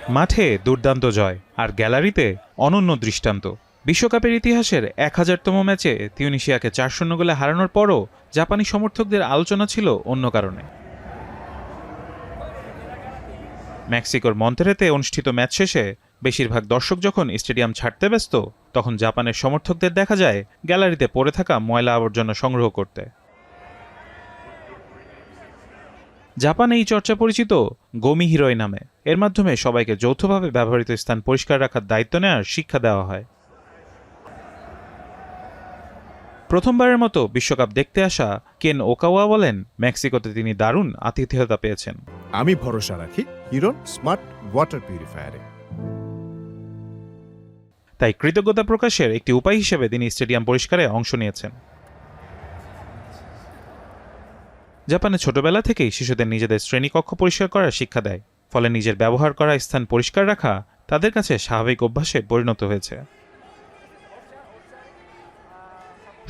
মাঠে দুর্দান্ত জয় আর গ্যালারিতে অনন্য দৃষ্টান্ত। বিশ্বকাপের ইতিহাসের 1000তম ম্যাচে তিউনিসিয়াকে 4-0 গোলে হারানোর পরও জাপানি সমর্থকদের আলোচনা ছিল অন্য কারণে। মেক্সিকোর মন্তেরেতে অনুষ্ঠিত ম্যাচ শেষে বেশিরভাগ দর্শক যখন স্টেডিয়াম ছাড়তে ব্যস্ত, তখন জাপানের সমর্থকদের দেখা যায় গ্যালারিতে পড়ে থাকা ময়লা আবর্জনা সংগ্রহ করতে। জাপান এই চর্চা পরিচিত গোমি হিরোই নামে। এর মাধ্যমে সবাইকে যৌথভাবে ব্যবহৃত স্থান পরিষ্কার রাখার দায়িত্ব নেওয়ার শিক্ষা দেওয়া হয়। প্রথমবারের মতো বিশ্বকাপ দেখতে আসা কেন ওকাওয়া বলেন, মেক্সিকোতে তিনি দারুণ আতিথেয়তা পেয়েছেন। আমি ভরসা রাখি হিরোর স্মার্ট ওয়াটার পিউরিফায়ারে। তাই কৃতজ্ঞতা প্রকাশের একটি উপায় হিসেবে তিনি স্টেডিয়াম পরিষ্কারে অংশ নিয়েছেন। জাপানে ছোটবেলা থেকেই শিশুদের নিজেদের শ্রেণীকক্ষ পরিষ্কার করার শিক্ষা দেয়, ফলে নিজের ব্যবহার করা স্থান পরিষ্কার রাখা তাদের কাছে স্বাভাবিক অভ্যাসে পরিণত হয়েছে।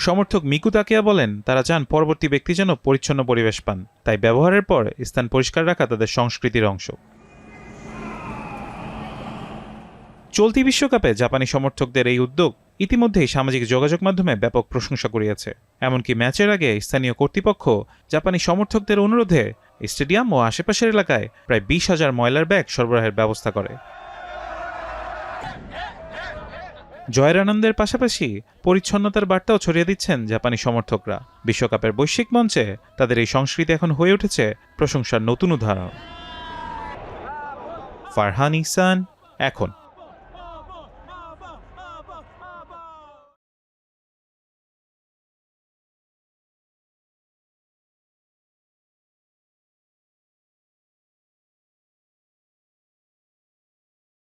সমর্থক মিকু তাকিয়া বলেন, তারা চান পরবর্তী ব্যক্তি যেন পরিচ্ছন্ন পরিবেশ পান, তাই ব্যবহারের পর স্থান পরিষ্কার রাখা তাদের সংস্কৃতির অংশ। চলতি বিশ্বকাপে জাপানি সমর্থকদের এই উদ্যোগ ইতিমধ্যেই সামাজিক যোগাযোগ মাধ্যমে ব্যাপক প্রশংসা কুড়িয়েছে। এমনকি ম্যাচের আগে স্থানীয় কর্তৃপক্ষ জাপানি সমর্থকদের অনুরোধে স্টেডিয়াম ও আশেপাশের এলাকায় প্রায় 20,000 ময়লার ব্যাগ সরবরাহের ব্যবস্থা করে। জয়ের আনন্দের পাশাপাশি পরিচ্ছন্নতার বার্তাও ছড়িয়ে দিচ্ছেন জাপানি সমর্থকরা। বিশ্বকাপের বৈশ্বিক মঞ্চে তাদের এই সংস্কৃতি এখন হয়ে উঠেছে প্রশংসার নতুন উদাহরণ। ফারহান ইহসান, এখন।